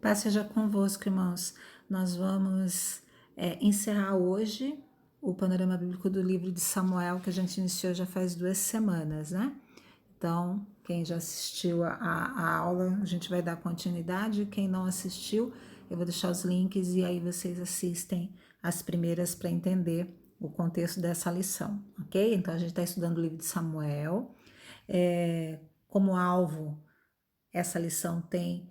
Paz seja convosco, irmãos. Nós vamos encerrar hoje o panorama bíblico do livro de Samuel, que a gente iniciou já faz 2 semanas, né? Então, quem já assistiu a aula, a gente vai dar continuidade. Quem não assistiu, eu vou deixar os links e aí vocês assistem as primeiras para entender o contexto dessa lição, ok? Então, a gente está estudando o livro de Samuel. Como alvo, essa lição tem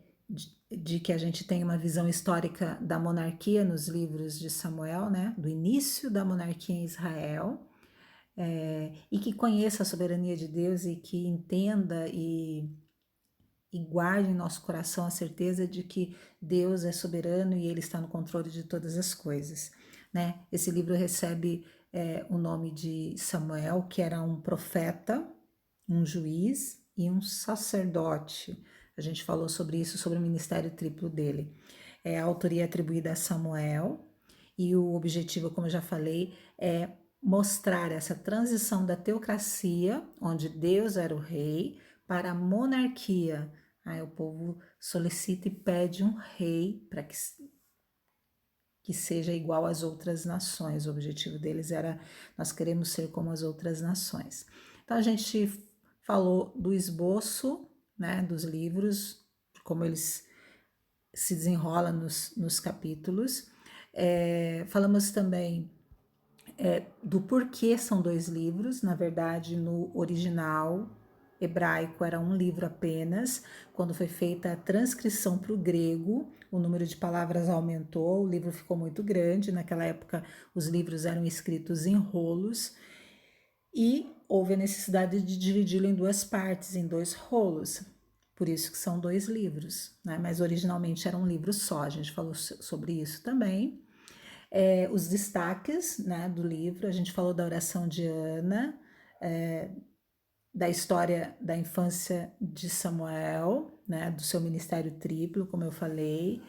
de que a gente tem uma visão histórica da monarquia nos livros de Samuel, né? Do início da monarquia em Israel, e que conheça a soberania de Deus e que entenda e guarde em nosso coração a certeza de que Deus é soberano e Ele está no controle de todas as coisas, né? Esse livro recebe o nome de Samuel, que era um profeta, um juiz e um sacerdote. A gente falou sobre isso, sobre o ministério triplo dele. A autoria é atribuída a Samuel e o objetivo, como eu já falei, é mostrar essa transição da teocracia, onde Deus era o rei, para a monarquia. Aí o povo solicita e pede um rei para que seja igual às outras nações. O objetivo deles era: nós queremos ser como as outras nações. Então a gente falou do esboço, né, dos livros, como eles se desenrolam nos capítulos. Falamos também do porquê são 2 livros. Na verdade, no original hebraico era um livro apenas. Quando foi feita a transcrição para o grego, o número de palavras aumentou, o livro ficou muito grande. Naquela época, os livros eram escritos em rolos e houve a necessidade de dividi-lo em 2 partes, em 2 rolos. Por isso que são 2 livros, né? Mas originalmente era um livro só. A gente falou sobre isso também. Os destaques, né, do livro, a gente falou da oração de Ana, da história da infância de Samuel, né, do seu ministério triplo, como eu falei,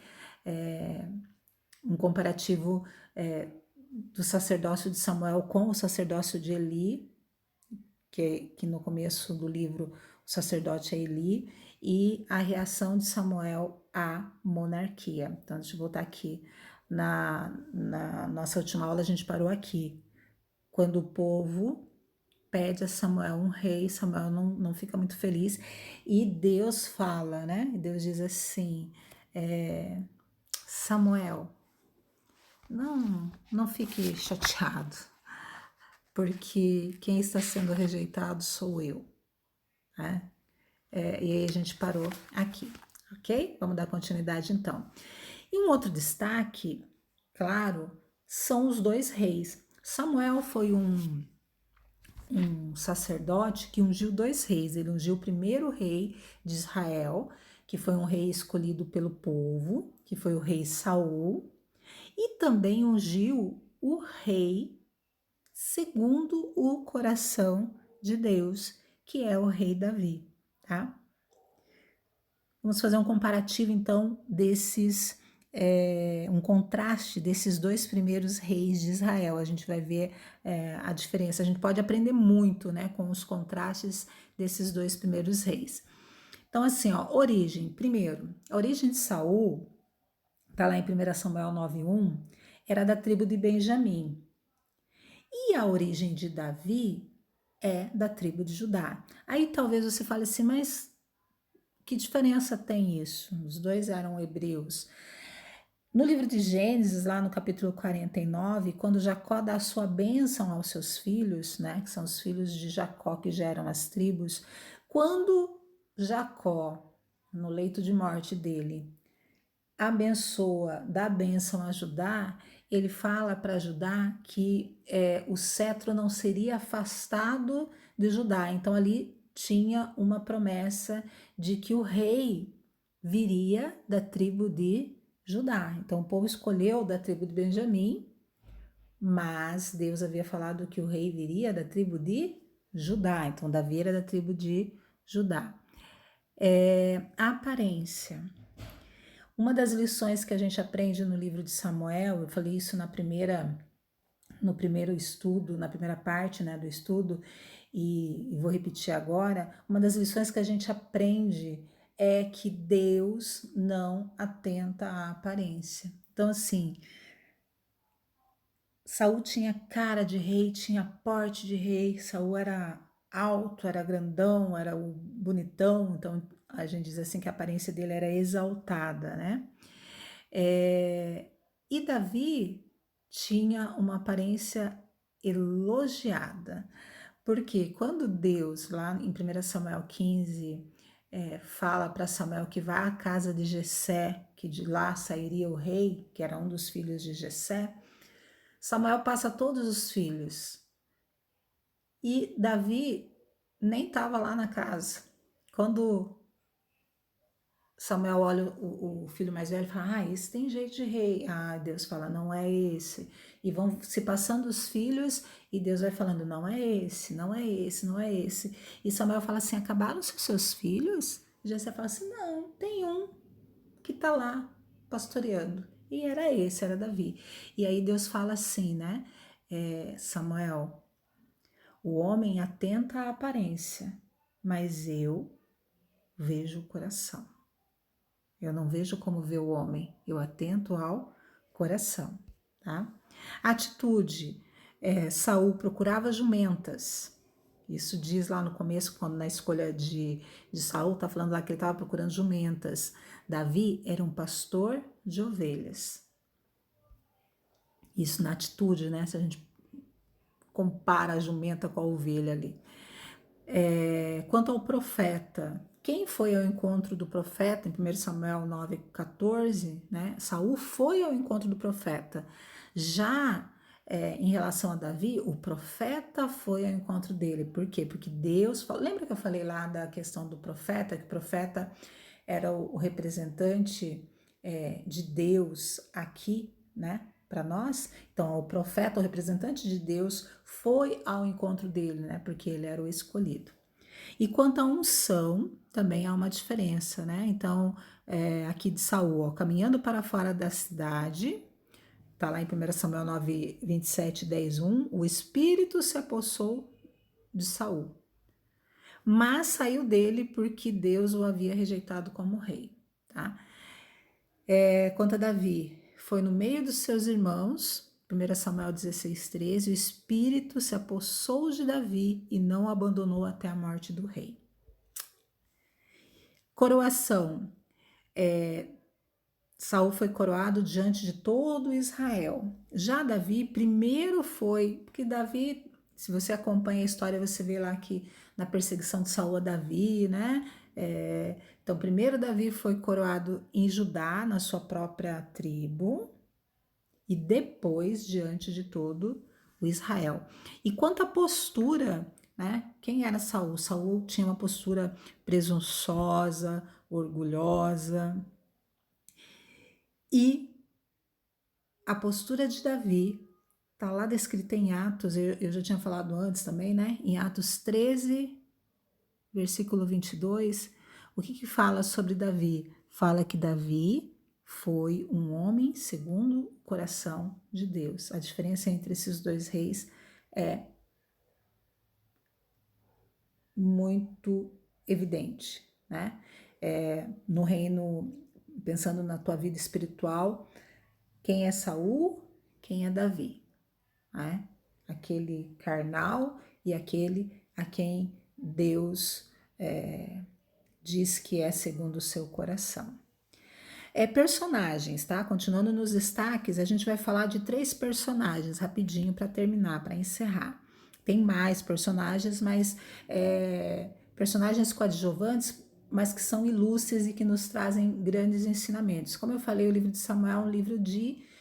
um comparativo do sacerdócio de Samuel com o sacerdócio de Eli, que no começo do livro o sacerdote é Eli, e a reação de Samuel à monarquia. Então, deixa eu voltar aqui. Na nossa última aula, a gente parou aqui. Quando o povo pede a Samuel um rei, Samuel não fica muito feliz, e Deus fala, né? Deus diz assim: Samuel, não fique chateado, porque quem está sendo rejeitado sou eu, né? E aí a gente parou aqui, ok? Vamos dar continuidade então. E um outro destaque, claro, são os 2 reis. Samuel foi um sacerdote que ungiu 2 reis. Ele ungiu o primeiro rei de Israel, que foi um rei escolhido pelo povo, que foi o rei Saul, e também ungiu o rei segundo o coração de Deus, que é o rei Davi, tá? Vamos fazer um comparativo, então, um contraste desses 2 primeiros reis de Israel. A gente vai ver a diferença. A gente pode aprender muito, né, com os contrastes desses 2 primeiros reis. Então, assim, ó, origem. Primeiro, a origem de Saul, tá lá em 1 Samuel 9:1, era da tribo de Benjamim. E a origem de Davi é da tribo de Judá. Aí talvez você fale assim, mas que diferença tem isso? Os 2 eram hebreus. No livro de Gênesis, lá no capítulo 49, quando Jacó dá a sua bênção aos seus filhos, né, que são os filhos de Jacó que geram as tribos, quando Jacó, no leito de morte dele, abençoa, dá a bênção a Judá, ele fala para Judá que o cetro não seria afastado de Judá. Então ali tinha uma promessa de que o rei viria da tribo de Judá. Então o povo escolheu da tribo de Benjamim, mas Deus havia falado que o rei viria da tribo de Judá. Então Davi era da tribo de Judá. A aparência. Uma das lições que a gente aprende no livro de Samuel, eu falei isso no primeiro estudo, na primeira parte, né, do estudo, e vou repetir agora. Uma das lições que a gente aprende é que Deus não atenta à aparência. Então, assim, Saul tinha cara de rei, tinha porte de rei. Saul era alto, era grandão, era o bonitão. Então, a gente diz assim que a aparência dele era exaltada, né? E Davi tinha uma aparência elogiada, porque quando Deus, lá em 1 Samuel 15, fala para Samuel que vá à casa de Jessé, que de lá sairia o rei, que era um dos filhos de Jessé, Samuel passa todos os filhos. E Davi nem estava lá na casa. Quando Samuel olha o filho mais velho e fala, esse tem jeito de rei. Deus fala, não é esse. E vão se passando os filhos e Deus vai falando, não é esse, não é esse, não é esse. E Samuel fala assim, acabaram-se os seus filhos? E Jessé fala assim, não, tem um que tá lá pastoreando. E era esse, era Davi. E aí Deus fala assim, né? Samuel, o homem atenta à aparência, mas eu vejo o coração. Eu não vejo como vê o homem, eu atento ao coração, tá? Atitude, Saul procurava jumentas. Isso diz lá no começo, quando na escolha de Saul, tá falando lá que ele estava procurando jumentas. Davi era um pastor de ovelhas. Isso na atitude, né? Se a gente compara a jumenta com a ovelha ali. Quanto ao profeta, quem foi ao encontro do profeta, em 1 Samuel 9,14, né? Saul foi ao encontro do profeta. Já em relação a Davi, o profeta foi ao encontro dele. Por quê? Porque Deus falou. Lembra que eu falei lá da questão do profeta, que o profeta era o representante de Deus aqui, né? Para nós, então o profeta, o representante de Deus, foi ao encontro dele, né? Porque ele era o escolhido. E quanto à unção, também há uma diferença, né? Então, aqui de Saul, ó, caminhando para fora da cidade, tá lá em 1 Samuel 9, 27, 10, 1, o Espírito se apossou de Saul, mas saiu dele porque Deus o havia rejeitado como rei, tá? Quanto a Davi, foi no meio dos seus irmãos, 1 Samuel 16, 13, o Espírito se apossou de Davi e não o abandonou até a morte do rei. Coroação. Saul foi coroado diante de todo Israel. Já Davi primeiro foi, porque Davi, se você acompanha a história, você vê lá que na perseguição de Saul a Davi, né? Então, primeiro Davi foi coroado em Judá, na sua própria tribo, e depois diante de todo o Israel. E quanto à postura, né? Quem era Saul? Saul tinha uma postura presunçosa, orgulhosa. E a postura de Davi está lá descrita em Atos, eu já tinha falado antes também, né? Em Atos 13, versículo 22, o que fala sobre Davi? Fala que Davi foi um homem segundo o coração de Deus. A diferença entre esses dois reis é muito evidente, né? No reino, pensando na tua vida espiritual, quem é Saul, quem é Davi, né? Aquele carnal e aquele a quem Deus diz que é segundo o seu coração. Personagens, tá? Continuando nos destaques, a gente vai falar de 3 personagens rapidinho para terminar, para encerrar. Tem mais personagens, mas personagens coadjuvantes, mas que são ilustres e que nos trazem grandes ensinamentos. Como eu falei, o livro de Samuel é um livro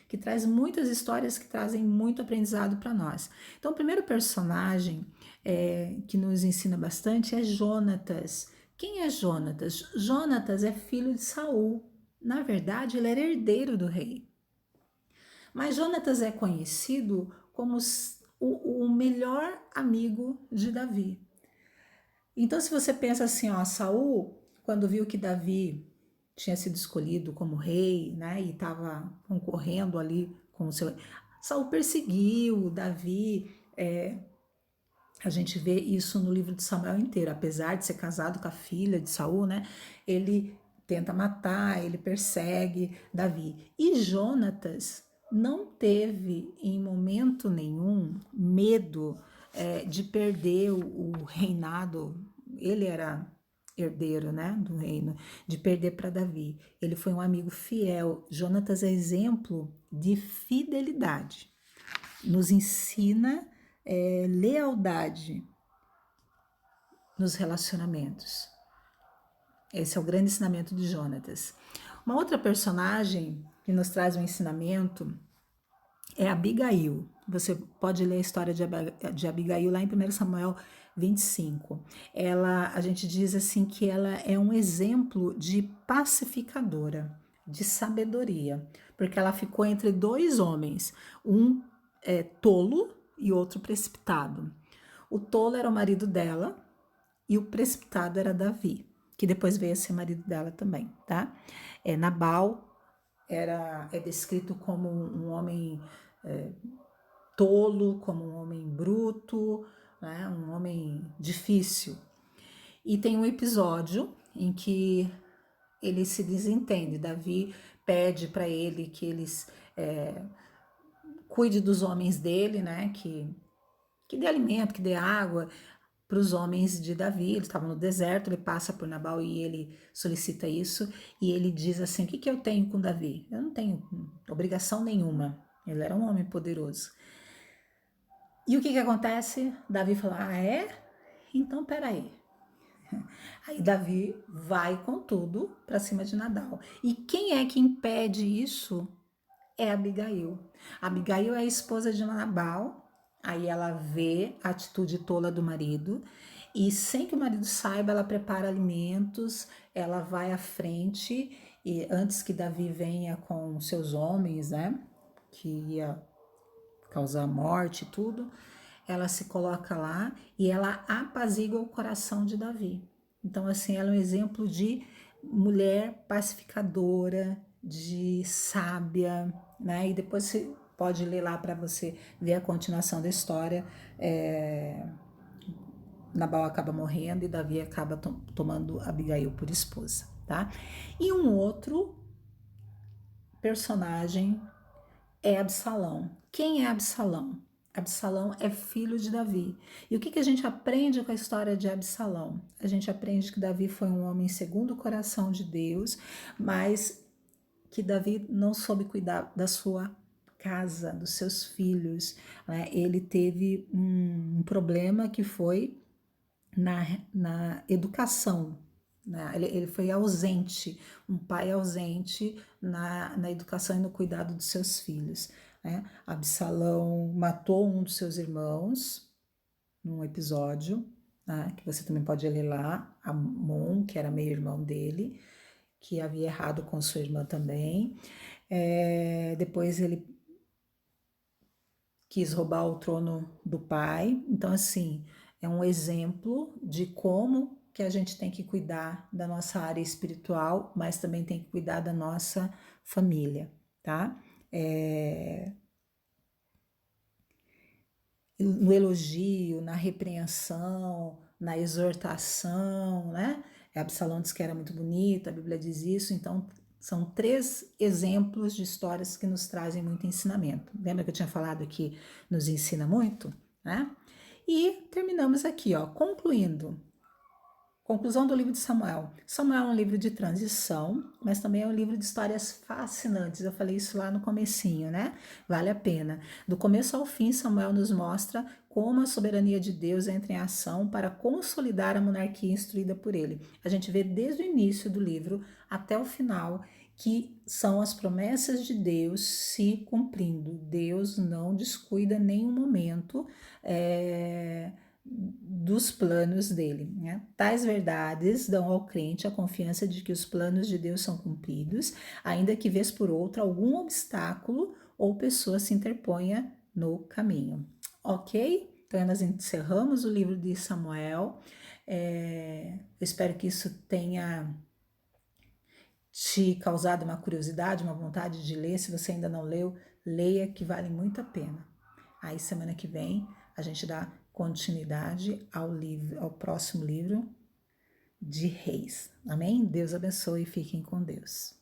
que traz muitas histórias que trazem muito aprendizado para nós. Então, o primeiro personagem que nos ensina bastante é Jonatas. Quem é Jonatas? Jonatas é filho de Saul. Na verdade, ele era herdeiro do rei. Mas Jonatas é conhecido como o melhor amigo de Davi. Então, se você pensa assim, ó, Saul, quando viu que Davi tinha sido escolhido como rei, né, e estava concorrendo ali com o seu... Saul perseguiu Davi, a gente vê isso no livro de Samuel inteiro, apesar de ser casado com a filha de Saul, né, ele tenta matar, ele persegue Davi. E Jonatas não teve em momento nenhum medo de perder o reinado. Ele era herdeiro, né, do reino, de perder para Davi. Ele foi um amigo fiel. Jonatas é exemplo de fidelidade. Nos ensina lealdade nos relacionamentos. Esse é o grande ensinamento de Jonatas. Uma outra personagem que nos traz um ensinamento é Abigail. Você pode ler a história de Abigail lá em 1 Samuel 25. A gente diz assim que ela é um exemplo de pacificadora, de sabedoria, porque ela ficou entre dois homens, um tolo e outro precipitado. O tolo era o marido dela e o precipitado era Davi, que depois veio a ser marido dela também, tá? Nabal é descrito como um homem tolo, como um homem bruto, né? Um homem difícil. E tem um episódio em que ele se desentende. Davi pede para ele que eles cuide dos homens dele, né? Que dê alimento, que dê água para os homens de Davi. Eles estavam no deserto, ele passa por Nabal e ele solicita isso. E ele diz assim: o que eu tenho com Davi? Eu não tenho obrigação nenhuma. Ele era um homem poderoso. E o que acontece? Davi fala: ah, é? Então peraí. Aí Davi vai com tudo para cima de Nabal. E quem é que impede isso? É Abigail. Abigail é a esposa de Nabal. Aí ela vê a atitude tola do marido e sem que o marido saiba, ela prepara alimentos, ela vai à frente e antes que Davi venha com seus homens, né, que ia causar morte e tudo, ela se coloca lá e ela apazigua o coração de Davi. Então, assim, ela é um exemplo de mulher pacificadora, de sábia, né? E depois você pode ler lá para você ver a continuação da história. Nabal acaba morrendo e Davi acaba tomando Abigail por esposa, tá? E um outro personagem é Absalão. Quem é Absalão? Absalão é filho de Davi. E o que a gente aprende com a história de Absalão? A gente aprende que Davi foi um homem segundo o coração de Deus, mas que Davi não soube cuidar da sua casa, dos seus filhos, né? Ele teve um problema que foi na educação, né? Ele foi ausente, um pai ausente na educação e no cuidado dos seus filhos, né? Absalão matou um dos seus irmãos num episódio, né? Que você também pode ler lá, Amon, que era meio-irmão dele, que havia errado com sua irmã também. Depois ele quis roubar o trono do pai. Então, assim, é um exemplo de como que a gente tem que cuidar da nossa área espiritual, mas também tem que cuidar da nossa família, tá? No elogio, na repreensão, na exortação, né? Absalão diz que era muito bonito, a Bíblia diz isso, então são 3 exemplos de histórias que nos trazem muito ensinamento. Lembra que eu tinha falado que nos ensina muito, né? E terminamos aqui, ó, concluindo. Conclusão do livro de Samuel. Samuel é um livro de transição, mas também é um livro de histórias fascinantes. Eu falei isso lá no comecinho, né? Vale a pena. Do começo ao fim, Samuel nos mostra como a soberania de Deus entra em ação para consolidar a monarquia instruída por ele. A gente vê desde o início do livro até o final que são as promessas de Deus se cumprindo. Deus não descuida nenhum momento dos planos dele, né? Tais verdades dão ao crente a confiança de que os planos de Deus são cumpridos, ainda que vez por outra algum obstáculo ou pessoa se interponha no caminho. Ok? Então nós encerramos o livro de Samuel. Eu espero que isso tenha te causado uma curiosidade, uma vontade de ler. Se você ainda não leu, leia, que vale muito a pena. Aí semana que vem a gente dá continuidade ao próximo livro de Reis. Amém? Deus abençoe e fiquem com Deus.